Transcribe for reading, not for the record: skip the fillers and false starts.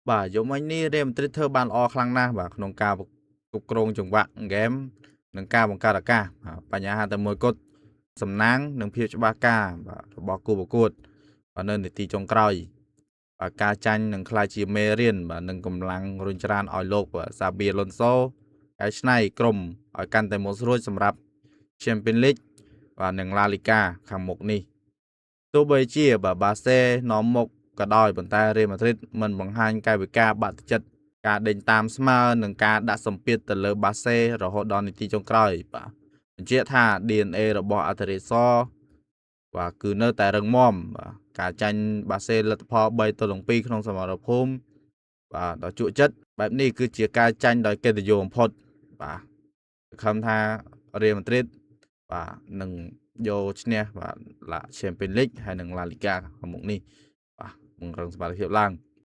បាទយប់មិញនេះរៀលម៉ាឌ្រីតធ្វើបានល្អខ្លាំងណាស់បាទក្នុងការគ្រប់គ្រងចង្វាក់ហ្គេមនិងការបង្កើតឱកាសបញ្ហាតែមួយគត់សំណាងនិងភាពច្បាស់ការបាទរបស់គូប្រកួតបាទនៅនាទីចុងក្រោយបាទការចាញ់នឹងក្លាយជាមេរៀនបាទនឹងកម្លាំងរុញច្រានឲ្យលោកបាទសាប៊ីឡុនសូកែច្នៃក្រុមឲ្យកាន់តែមុខស្រួចសម្រាប់ Champions League បាទនិង La Liga ខាងមុខនេះទោះបីជាបាទបាសេនាំមុខក៏ដោយប៉ុន្តែរៀលម៉ាឌ្រីតមិនបង្ហាញកាយវិការបាក់ទឹកចិត្តការដេញតាមស្មើនិងការដាក់សម្ពាធទៅលើបាសេរហូតដល់នាទីចុងក្រោយបាទបញ្ជាក់ថា DNA របស់អធិរាជសបាទគឺនៅតែរឹងមាំបាទការចាញ់បាសេលទ្ធផល3-2ក្នុងសមរភូមិបាទដ៏ជក់ចិត្តបែបនេះគឺជាការចាញ់ដោយកិត្តិយសបំផុតបាទសង្ឃឹមថារៀលម៉ាឌ្រីតបាទនឹងយកឈ្នះបាទ Champions League ហើយនិង La Liga ខាងមុខនេះបាទពង្រឹងសមត្ថភាពឡើង